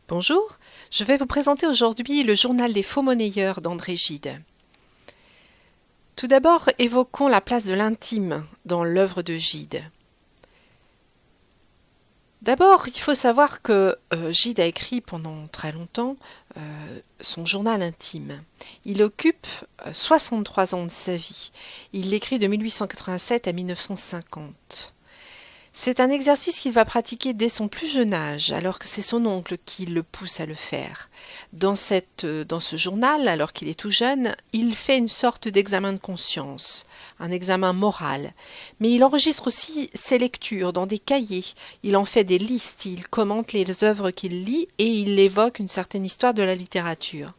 Bonjour, je vais vous présenter aujourd'hui le journal des faux monnayeurs d'André Gide. Tout d'abord, évoquons la place de l'intime dans l'œuvre de Gide. D'abord, il faut savoir que Gide a écrit pendant très longtemps son journal intime. Il occupe 63 ans de sa vie. Il l'écrit de 1887 à 1950. C'est un exercice qu'il va pratiquer dès son plus jeune âge, alors que c'est son oncle qui le pousse à le faire. Dans ce journal, alors qu'il est tout jeune, il fait une sorte d'examen de conscience, un examen moral. Mais il enregistre aussi ses lectures dans des cahiers. Il en fait des listes, il commente les œuvres qu'il lit et il évoque une certaine histoire de la littérature.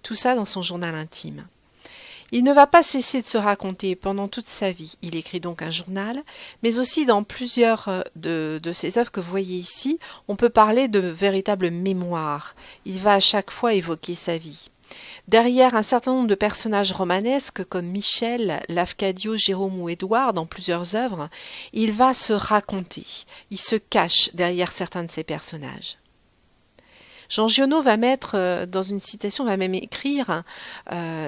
Tout ça dans son journal intime. Il ne va pas cesser de se raconter pendant toute sa vie. Il écrit donc un journal, mais aussi dans plusieurs de ses œuvres que vous voyez ici, on peut parler de véritables mémoires. Il va à chaque fois évoquer sa vie. Derrière un certain nombre de personnages romanesques comme Michel, Lafcadio, Jérôme ou Édouard dans plusieurs œuvres, il va se raconter. Il se cache derrière certains de ces personnages. Jean Giono va mettre dans une citation, va même écrire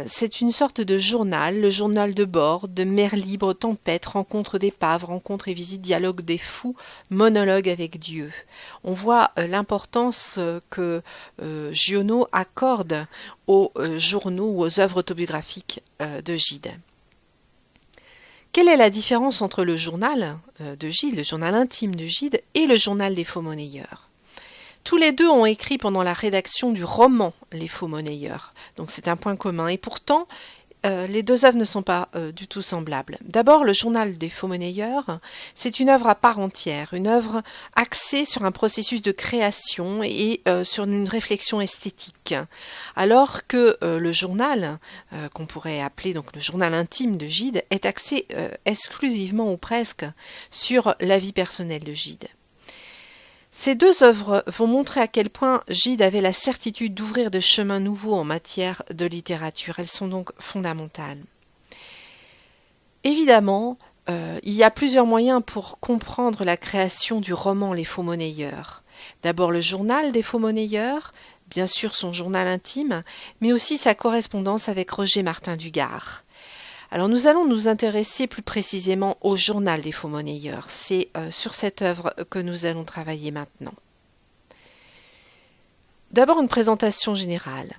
c'est une sorte de journal, le journal de bord, de mer libre, tempête, rencontre d'épaves, rencontre et visite, dialogue des fous, monologue avec Dieu. On voit l'importance que Giono accorde aux journaux ou aux œuvres autobiographiques de Gide. Quelle est la différence entre le journal de Gide, le journal intime de Gide, et le journal des faux monnayeurs ? Tous les deux ont écrit pendant la rédaction du roman Les faux monnayeurs, donc c'est un point commun. Et pourtant, les deux œuvres ne sont pas du tout semblables. D'abord, le journal des faux monnayeurs, c'est une œuvre à part entière, une œuvre axée sur un processus de création et sur une réflexion esthétique. Alors que le journal, qu'on pourrait appeler donc le journal intime de Gide, est axé exclusivement ou presque sur la vie personnelle de Gide. Ces deux œuvres vont montrer à quel point Gide avait la certitude d'ouvrir des chemins nouveaux en matière de littérature. Elles sont donc fondamentales. Évidemment, il y a plusieurs moyens pour comprendre la création du roman Les faux monnayeurs. D'abord le journal des faux monnayeurs, bien sûr son journal intime, mais aussi sa correspondance avec Roger Martin Dugard. Alors nous allons nous intéresser plus précisément au journal des faux monnayeurs. C'est sur cette œuvre que nous allons travailler maintenant. D'abord une présentation générale.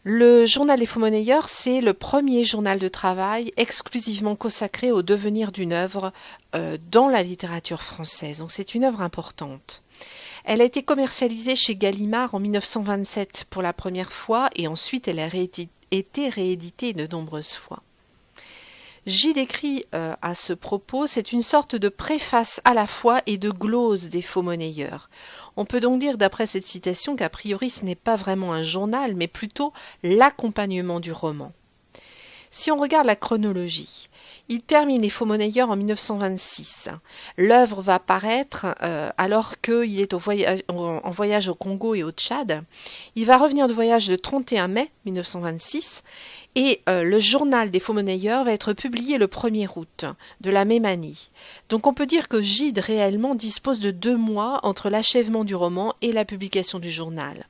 Le journal des faux monnayeurs, c'est le premier journal de travail exclusivement consacré au devenir d'une œuvre dans la littérature française. Donc c'est une œuvre importante. Elle a été commercialisée chez Gallimard en 1927 pour la première fois et ensuite elle a été rééditée de nombreuses fois. Gide écrit à ce propos, c'est une sorte de préface à la fois et de glose des faux monnayeurs. On peut donc dire d'après cette citation qu'a priori ce n'est pas vraiment un journal, mais plutôt l'accompagnement du roman. Si on regarde la chronologie, il termine Les faux monnayeurs en 1926. L'œuvre va paraître alors qu'il est en voyage au Congo et au Tchad. Il va revenir de voyage le 31 mai 1926 et le journal des faux monnayeurs va être publié le 1er août de la même année. Donc on peut dire que Gide réellement dispose de 2 mois entre l'achèvement du roman et la publication du journal.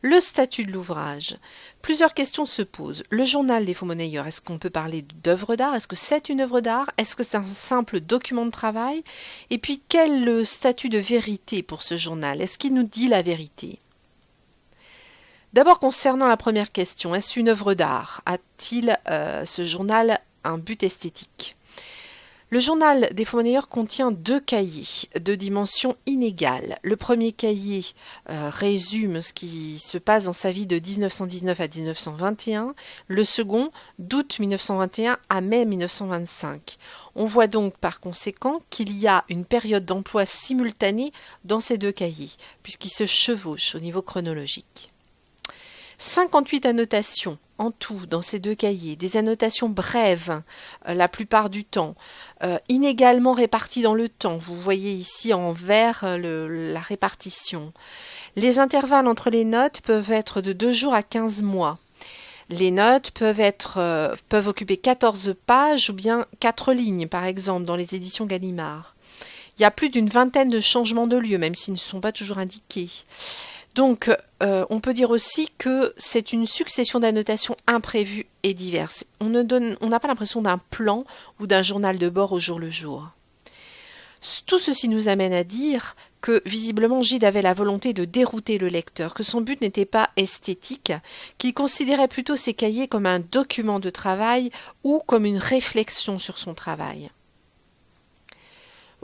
Le statut de l'ouvrage. Plusieurs questions se posent. Le journal des faux monnayeurs, est-ce qu'on peut parler d'œuvre d'art? Est-ce que c'est une œuvre d'art? Est-ce que c'est un simple document de travail? Et puis, quel est le statut de vérité pour ce journal? Est-ce qu'il nous dit la vérité? D'abord, concernant la première question, est-ce une œuvre d'art? A-t-il ce journal un but esthétique? Le journal des faux monnayeurs contient 2 cahiers de dimensions inégales. Le premier cahier résume ce qui se passe dans sa vie de 1919 à 1921, le second d'août 1921 à mai 1925. On voit donc par conséquent qu'il y a une période d'emploi simultanée dans ces 2 cahiers, puisqu'ils se chevauchent au niveau chronologique. 58 annotations en tout dans ces 2 cahiers, des annotations brèves la plupart du temps, inégalement réparties dans le temps. Vous voyez ici en vert la répartition. Les intervalles entre les notes peuvent être de 2 jours à 15 mois. Les notes peuvent occuper 14 pages ou bien 4 lignes, par exemple, dans les éditions Gallimard. Il y a plus d'une vingtaine de changements de lieu, même s'ils ne sont pas toujours indiqués. Donc, on peut dire aussi que c'est une succession d'annotations imprévues et diverses. On n'a pas l'impression d'un plan ou d'un journal de bord au jour le jour. Tout ceci nous amène à dire que visiblement Gide avait la volonté de dérouter le lecteur, que son but n'était pas esthétique, qu'il considérait plutôt ses cahiers comme un document de travail ou comme une réflexion sur son travail.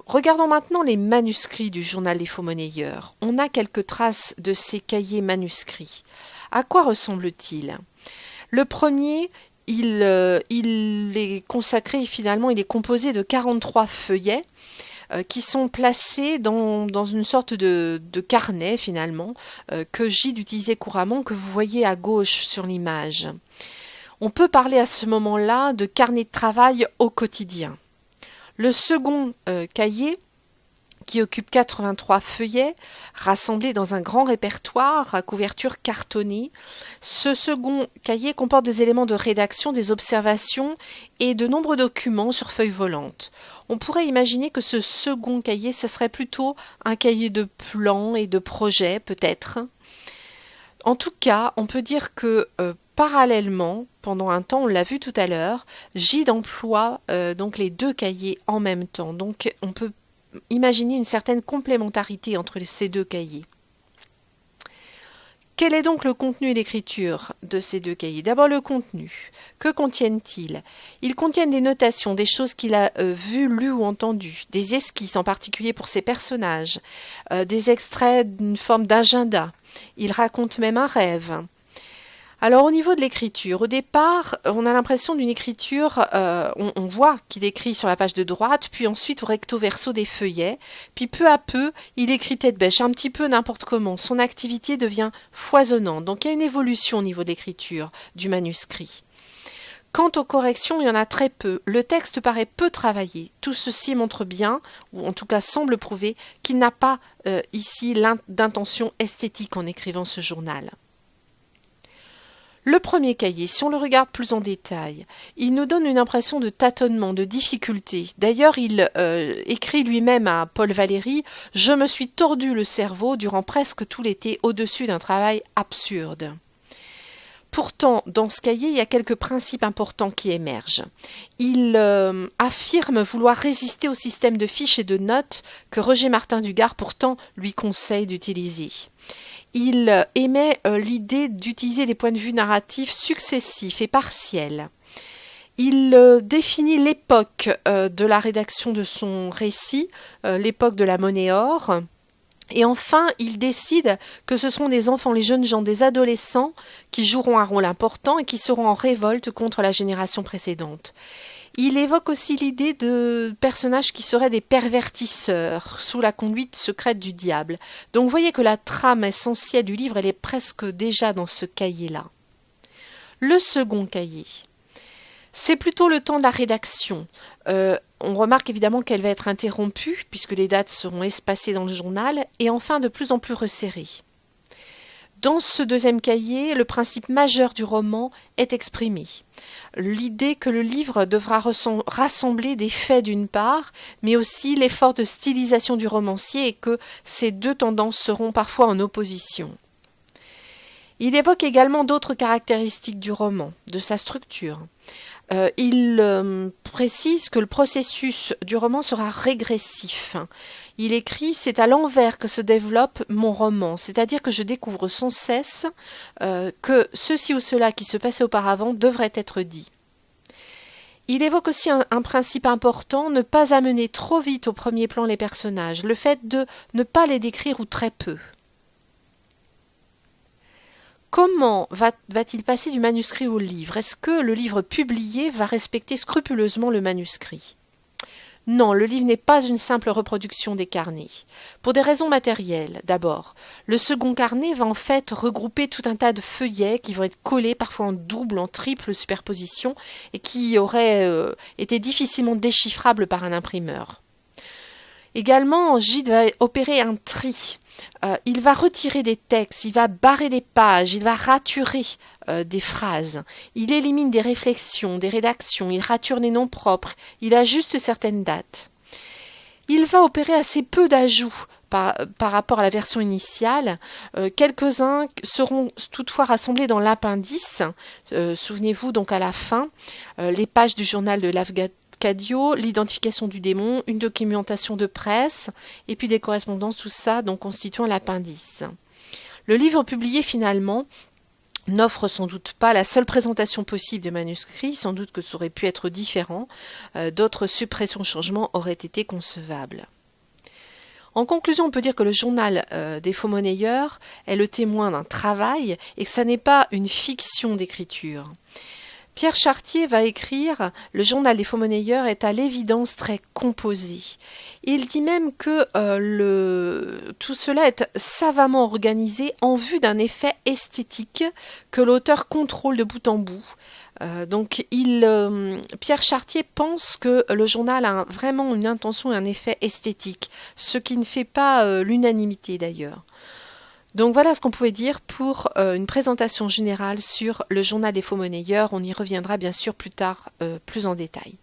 Regardons maintenant les manuscrits du journal des faux-monnayeurs. On a quelques traces de ces cahiers manuscrits. À quoi ressemble-t-il ? Le premier, il est consacré, finalement, il est composé de 43 feuillets qui sont placés dans une sorte de carnet, finalement, que Gide utilisait couramment, que vous voyez à gauche sur l'image. On peut parler à ce moment-là de carnet de travail au quotidien. Le second cahier, qui occupe 83 feuillets, rassemblés dans un grand répertoire à couverture cartonnée. Ce second cahier comporte des éléments de rédaction, des observations et de nombreux documents sur feuilles volantes. On pourrait imaginer que ce second cahier, ce serait plutôt un cahier de plans et de projets, peut-être. En tout cas, on peut dire que parallèlement, pendant un temps, on l'a vu tout à l'heure, Gide emploie donc les deux cahiers en même temps. Donc on peut imaginer une certaine complémentarité entre ces deux cahiers. Quel est donc le contenu et l'écriture de ces deux cahiers ? D'abord le contenu. Que contiennent-ils ? Ils contiennent des notations, des choses qu'il a vues, lues ou entendues, des esquisses en particulier pour ses personnages, des extraits d'une forme d'agenda. Il raconte même un rêve. Alors au niveau de l'écriture, au départ, on a l'impression d'une écriture, on voit qu'il écrit sur la page de droite, puis ensuite au recto verso des feuillets, puis peu à peu, il écrit tête bêche, un petit peu n'importe comment. Son activité devient foisonnante, donc il y a une évolution au niveau de l'écriture du manuscrit. Quant aux corrections, il y en a très peu. Le texte paraît peu travaillé. Tout ceci montre bien, ou en tout cas semble prouver, qu'il n'a pas ici d'intention esthétique en écrivant ce journal. Le premier cahier, si on le regarde plus en détail, il nous donne une impression de tâtonnement, de difficulté. D'ailleurs, il écrit lui-même à Paul Valéry « Je me suis tordu le cerveau durant presque tout l'été au-dessus d'un travail absurde ». Pourtant, dans ce cahier, il y a quelques principes importants qui émergent. Il affirme vouloir résister au système de fiches et de notes que Roger Martin du Gard pourtant lui conseille d'utiliser. Il émet l'idée d'utiliser des points de vue narratifs successifs et partiels. Il définit l'époque de la rédaction de son récit, l'époque de la monnaie or. Et enfin, il décide que ce sont des enfants, les jeunes gens, des adolescents qui joueront un rôle important et qui seront en révolte contre la génération précédente. Il évoque aussi l'idée de personnages qui seraient des pervertisseurs sous la conduite secrète du diable. Donc vous voyez que la trame essentielle du livre, elle est presque déjà dans ce cahier-là. Le second cahier, c'est plutôt le temps de la rédaction. On remarque évidemment qu'elle va être interrompue puisque les dates seront espacées dans le journal et enfin de plus en plus resserrées. Dans ce deuxième cahier, le principe majeur du roman est exprimé. L'idée que le livre devra rassembler des faits d'une part, mais aussi l'effort de stylisation du romancier et que ces deux tendances seront parfois en opposition. Il évoque également d'autres caractéristiques du roman, de sa structure. Il précise que le processus du roman sera régressif. Il écrit « C'est à l'envers que se développe mon roman », c'est-à-dire que je découvre sans cesse que ceci ou cela qui se passait auparavant devrait être dit. Il évoque aussi un principe important, ne pas amener trop vite au premier plan les personnages, le fait de ne pas les décrire ou très peu. Comment va-t-il passer du manuscrit au livre ? Est-ce que le livre publié va respecter scrupuleusement le manuscrit ? Non, le livre n'est pas une simple reproduction des carnets. Pour des raisons matérielles, d'abord. Le second carnet va en fait regrouper tout un tas de feuillets qui vont être collés parfois en double, en triple superposition et qui auraient été difficilement déchiffrables par un imprimeur. Également, Gide va opérer un tri. Il va retirer des textes, il va barrer des pages, il va raturer des phrases, il élimine des réflexions, des rédactions, il rature les noms propres, il ajuste certaines dates. Il va opérer assez peu d'ajouts par rapport à la version initiale. Quelques-uns seront toutefois rassemblés dans l'appendice. Souvenez-vous donc à la fin, les pages du journal de Lafcadio, l'identification du démon, une documentation de presse et puis des correspondances, tout ça donc constituant l'appendice. Le livre publié finalement n'offre sans doute pas la seule présentation possible des manuscrits, sans doute que ça aurait pu être différent, d'autres suppressions-changements auraient été concevables. En conclusion, on peut dire que le journal des faux-monnayeurs est le témoin d'un travail et que ça n'est pas une fiction d'écriture. Pierre Chartier va écrire « Le journal des faux-monnayeurs est à l'évidence très composé ». Il dit même que tout cela est savamment organisé en vue d'un effet esthétique que l'auteur contrôle de bout en bout. Pierre Chartier pense que le journal a vraiment une intention et un effet esthétique, ce qui ne fait pas l'unanimité d'ailleurs. Donc voilà ce qu'on pouvait dire pour une présentation générale sur le journal des faux-monnayeurs. On y reviendra bien sûr plus tard, plus en détail.